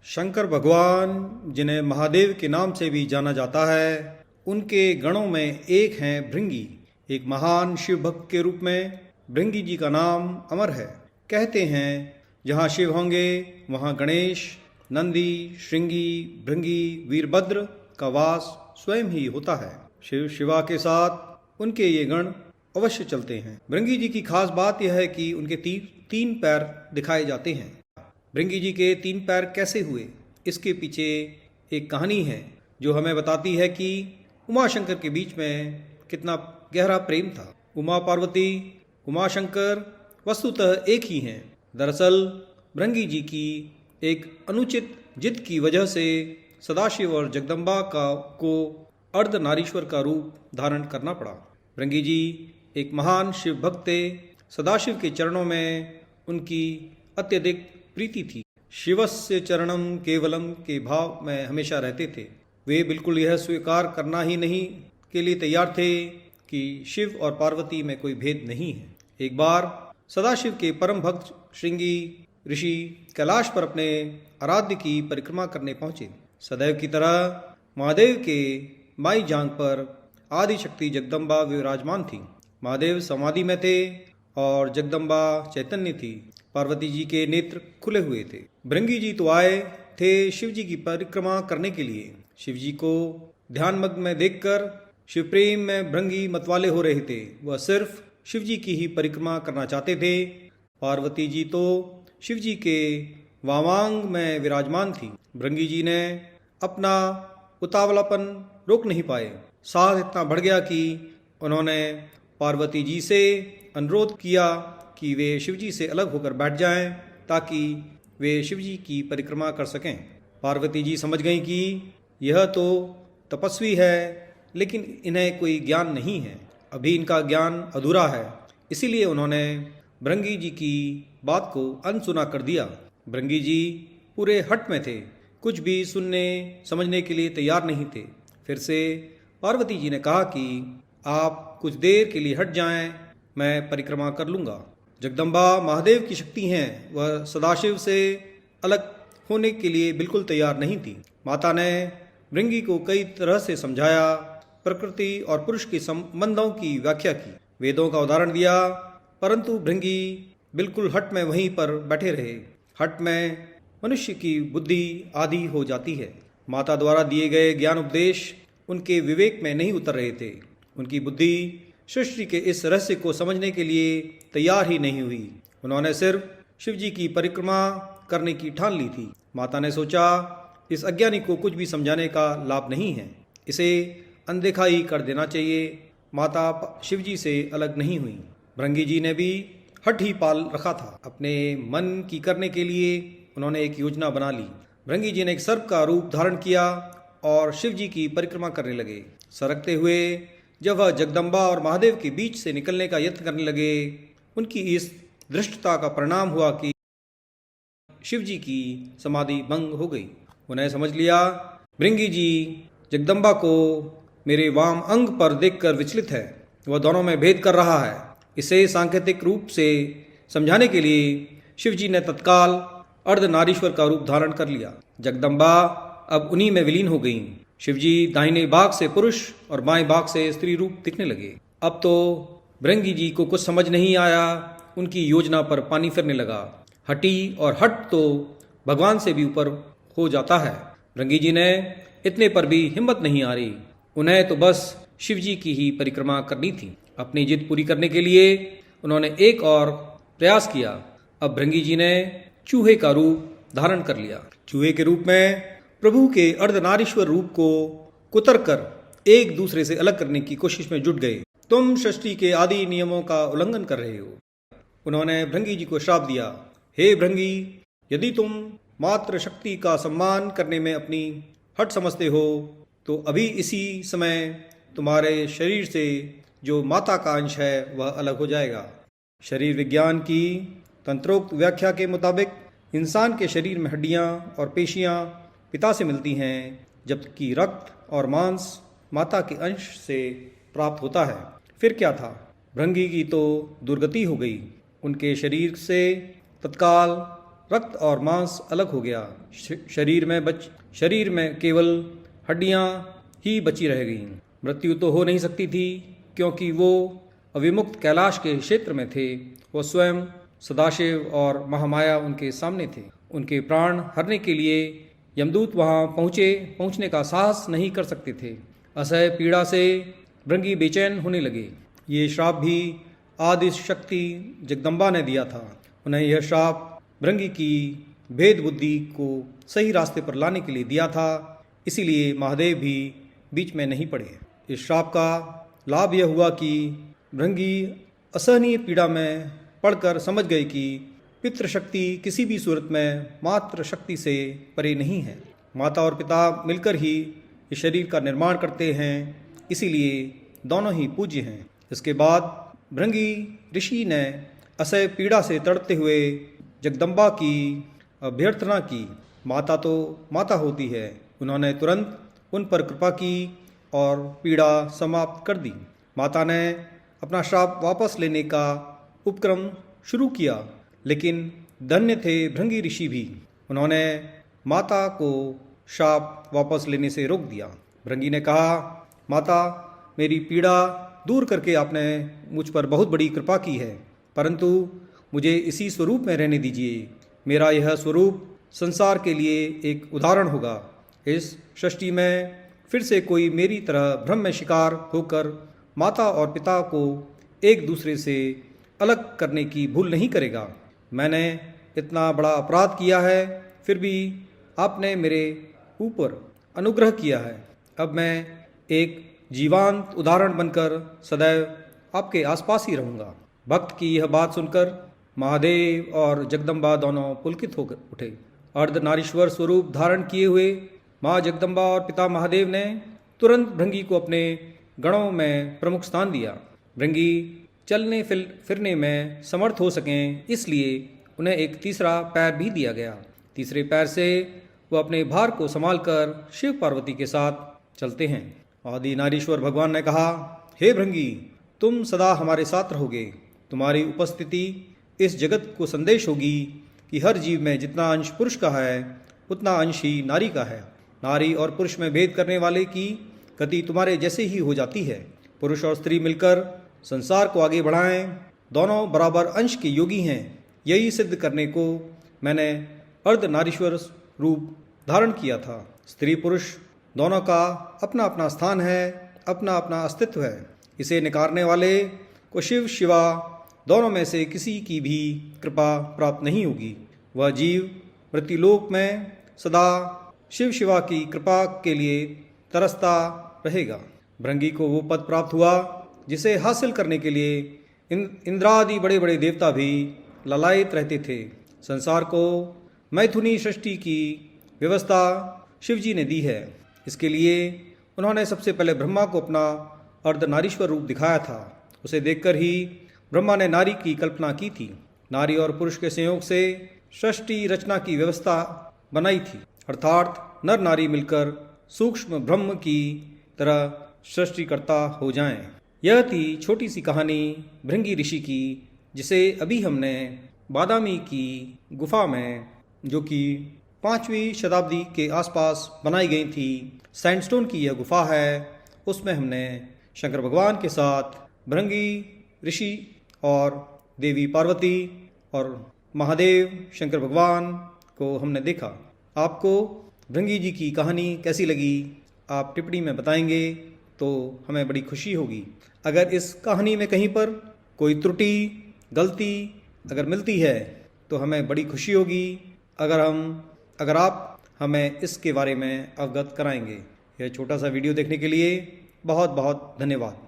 शंकर भगवान, जिन्हें महादेव के नाम से भी जाना जाता है, उनके गणों में एक हैं भृंगी। एक महान शिव भक्त के रूप में भृंगी जी का नाम अमर है। कहते हैं जहाँ शिव होंगे वहाँ गणेश, नंदी, श्रृंगी, भृंगी, वीरभद्र का वास स्वयं ही होता है। शिव शिवा के साथ उनके ये गण अवश्य चलते हैं। भृंगी जी की खास बात यह है कि उनके तीन पैर दिखाए जाते हैं। भृंगी जी के 3 पैर कैसे हुए, इसके पीछे एक कहानी है जो हमें बताती है कि उमा शंकर के बीच में कितना गहरा प्रेम था। उमा पार्वती, उमा शंकर वस्तुतः एक ही हैं। दरअसल भृंगी जी की एक अनुचित जिद की वजह से सदाशिव और जगदम्बा को अर्धनारीश्वर का रूप धारण करना पड़ा। भृंगी जी एक महान शिव भक्त थे। सदाशिव के चरणों में उनकी अत्यधिक प्रीति थी। शिवस्य चरणम केवलम के भाव में हमेशा रहते थे। वे बिल्कुल यह स्वीकार करना ही नहीं के लिए तैयार थे कि शिव और पार्वती में कोई भेद नहीं है। एक बार सदाशिव के परम भक्त श्रृंगी ऋषि कैलाश पर अपने आराध्य की परिक्रमा करने पहुंचे। सदैव की तरह महादेव के बाई जांग पर आदि शक्ति जगदम्बा विराजमान थी। महादेव समाधि में थे और जगदम्बा चैतन्य थी। पार्वती जी के नेत्र खुले हुए थे। भृंगी जी तो आए थे शिव जी की परिक्रमा करने के लिए। शिव जी को ध्यानमग्न में देखकर शिव प्रेम में भृंगी मतवाले हो रहे थे। वह सिर्फ शिव जी की ही परिक्रमा करना चाहते थे। पार्वती जी तो शिव जी के वामांग में विराजमान थी। भृंगी जी ने अपना उतावलापन रोक नहीं पाए। साहस इतना बढ़ गया कि उन्होंने पार्वती जी से अनुरोध किया कि वे शिवजी से अलग होकर बैठ जाएं ताकि वे शिवजी की परिक्रमा कर सकें। पार्वती जी समझ गईं कि यह तो तपस्वी है, लेकिन इन्हें कोई ज्ञान नहीं है, अभी इनका ज्ञान अधूरा है। इसीलिए उन्होंने भृंगी जी की बात को अनसुना कर दिया। भृंगी जी पूरे हट में थे, कुछ भी सुनने समझने के लिए तैयार नहीं थे। फिर से पार्वती जी ने कहा कि आप कुछ देर के लिए हट जाएं, मैं परिक्रमा कर लूँगा। जगदम्बा महादेव की शक्ति हैं, वह सदाशिव से अलग होने के लिए बिल्कुल तैयार नहीं थी। माता ने भृंगी को कई तरह से समझाया, प्रकृति और पुरुष के संबंधों की व्याख्या की, वेदों का उदाहरण दिया, परंतु भृंगी बिल्कुल हट में वहीं पर बैठे रहे। हट में मनुष्य की बुद्धि आधी हो जाती है। माता द्वारा दिए गए ज्ञान उपदेश उनके विवेक में नहीं उतर रहे थे। उनकी बुद्धि सृष्टि के इस रहस्य को समझने के लिए तैयार ही नहीं हुई। उन्होंने सिर्फ शिव जी की परिक्रमा करने की ठान ली थी। माता ने सोचा इस अज्ञानी को कुछ भी समझाने का लाभ नहीं है, इसे अनदेखा ही कर देना चाहिए। माता शिव जी से अलग नहीं हुई। भृंगी जी ने भी हट ही पाल रखा था। अपने मन की करने के लिए उन्होंने एक योजना बना ली। भृंगी जी ने एक सर्प का रूप धारण किया और शिव जी की परिक्रमा करने लगे। सरकते हुए जब वह जगदम्बा और महादेव के बीच से निकलने का यत्न करने लगे, उनकी इस धृष्टता का परिणाम हुआ कि शिव जी की समाधि भंग हो गई। उन्हें समझ लिया भृंगी जी जगदम्बा को मेरे वाम अंग पर देखकर विचलित है, वह दोनों में भेद कर रहा है। इसे सांकेतिक रूप से समझाने के लिए शिव जी ने तत्काल अर्धनारीश्वर का रूप धारण कर लिया। जगदम्बा अब उन्हीं में विलीन हो गईं। शिवजी दाहिने भाग से पुरुष और बाएं भाग से स्त्री रूप दिखने लगे। अब तो भृंगी जी को कुछ समझ नहीं आया। उनकी योजना पर पानी फिरने लगा। हटी और हट तो भगवान से भी ऊपर हो जाता है। भृंगी जी ने इतने पर भी हिम्मत नहीं आ रही। उन्हें तो बस शिवजी की ही परिक्रमा करनी थी। अपनी जिद पूरी करने के लिए उन्होंने एक और प्रयास किया। अब भृंगी जी ने चूहे का रूप धारण कर लिया। चूहे के रूप में प्रभु के अर्धनारीश्वर रूप को कुतर कर एक दूसरे से अलग करने की कोशिश में जुट गए। तुम सृष्टि के आदि नियमों का उल्लंघन कर रहे हो। उन्होंने भृंगी जी को श्राप दिया, हे भृंगी, यदि तुम मात्र शक्ति का सम्मान करने में अपनी हट समझते हो तो अभी इसी समय तुम्हारे शरीर से जो माता का अंश है वह अलग हो जाएगा। शरीर विज्ञान की तंत्रोक्त व्याख्या के मुताबिक इंसान के शरीर में हड्डियां और पेशियां पिता से मिलती हैं, जबकि रक्त और मांस माता के अंश से प्राप्त होता है। फिर क्या था, भृंगी की तो दुर्गति हो गई। उनके शरीर से तत्काल रक्त और मांस अलग हो गया। शरीर में केवल हड्डियां ही बची रह गईं। मृत्यु तो हो नहीं सकती थी, क्योंकि वो अविमुक्त कैलाश के क्षेत्र में थे। वो स्वयं सदाशिव और महामाया उनके सामने थे। उनके प्राण हरने के लिए यमदूत वहां पहुंचने का साहस नहीं कर सकते थे। असह्य पीड़ा से भृंगी बेचैन होने लगे। ये श्राप भी आदि शक्ति जगदम्बा ने दिया था। उन्हें यह श्राप भृंगी की भेद बुद्धि को सही रास्ते पर लाने के लिए दिया था। इसीलिए महादेव भी बीच में नहीं पड़े। इस श्राप का लाभ यह हुआ कि भृंगी असहनीय पीड़ा में पड़कर समझ गए कि पितृशक्ति किसी भी सूरत में मातृ शक्ति से परे नहीं है। माता और पिता मिलकर ही इस शरीर का निर्माण करते हैं, इसीलिए दोनों ही पूज्य हैं। इसके बाद भृंगी ऋषि ने असह्य पीड़ा से तड़पते हुए जगदम्बा की अभ्यर्थना की। माता तो माता होती है। उन्होंने तुरंत उन पर कृपा की और पीड़ा समाप्त कर दी। माता ने अपना श्राप वापस लेने का उपक्रम शुरू किया, लेकिन धन्य थे भृंगी ऋषि भी। उन्होंने माता को श्राप वापस लेने से रोक दिया। भृंगी ने कहा, माता, मेरी पीड़ा दूर करके आपने मुझ पर बहुत बड़ी कृपा की है, परंतु मुझे इसी स्वरूप में रहने दीजिए। मेरा यह स्वरूप संसार के लिए एक उदाहरण होगा। इस सृष्टि में फिर से कोई मेरी तरह भ्रम में शिकार होकर माता और पिता को एक दूसरे से अलग करने की भूल नहीं करेगा। मैंने इतना बड़ा अपराध किया है, फिर भी आपने मेरे ऊपर अनुग्रह किया है। अब मैं एक जीवांत उदाहरण बनकर सदैव आपके आसपास ही रहूँगा। भक्त की यह बात सुनकर महादेव और जगदम्बा दोनों पुलकित होकर उठे। अर्धनारीश्वर स्वरूप धारण किए हुए माँ जगदम्बा और पिता महादेव ने तुरंत भृंगी को अपने गणों में प्रमुख स्थान दिया। भृंगी चलने फिरने में समर्थ हो सकें, इसलिए उन्हें एक तीसरा पैर भी दिया गया। तीसरे पैर से वह अपने भार को संभालकर शिव पार्वती के साथ चलते हैं। आदि नारीश्वर भगवान ने कहा, हे भृंगी, तुम सदा हमारे साथ रहोगे। तुम्हारी उपस्थिति इस जगत को संदेश होगी कि हर जीव में जितना अंश पुरुष का है, उतना अंश ही नारी का है। नारी और पुरुष में भेद करने वाले की गति तुम्हारे जैसे ही हो जाती है। पुरुष और स्त्री मिलकर संसार को आगे बढ़ाएं। दोनों बराबर अंश के योगी हैं। यही सिद्ध करने को मैंने अर्धनारीश्वर रूप धारण किया था। स्त्री पुरुष दोनों का अपना अपना स्थान है, अपना अपना अस्तित्व है। इसे निकारने वाले को शिव शिवा दोनों में से किसी की भी कृपा प्राप्त नहीं होगी। वह जीव मृत्युलोक में सदा शिव शिवा की कृपा के लिए तरसता रहेगा। भृंगी को वो पद प्राप्त हुआ जिसे हासिल करने के लिए इंद्रादि बड़े बड़े देवता भी ललायित रहते थे। संसार को मैथुनी सृष्टि की व्यवस्था शिवजी ने दी है। इसके लिए उन्होंने सबसे पहले ब्रह्मा को अपना अर्धनारीश्वर रूप दिखाया था। उसे देखकर ही ब्रह्मा ने नारी की कल्पना की थी। नारी और पुरुष के संयोग से सृष्टि रचना की व्यवस्था बनाई थी, अर्थात नर नारी मिलकर सूक्ष्म ब्रह्म की तरह सृष्टिकर्ता हो जाएं। यह थी छोटी सी कहानी भृंगी ऋषि की, जिसे अभी हमने बादामी की गुफा में, जो कि 5वीं शताब्दी के आसपास बनाई गई थी, सैंडस्टोन की यह गुफा है, उसमें हमने शंकर भगवान के साथ भृंगी ऋषि और देवी पार्वती और महादेव शंकर भगवान को हमने देखा। आपको भृंगी जी की कहानी कैसी लगी, आप टिप्पणी में बताएंगे तो हमें बड़ी खुशी होगी। अगर इस कहानी में कहीं पर कोई त्रुटि गलती अगर मिलती है तो हमें बड़ी खुशी होगी अगर आप हमें इसके बारे में अवगत कराएंगे। यह छोटा सा वीडियो देखने के लिए बहुत बहुत धन्यवाद।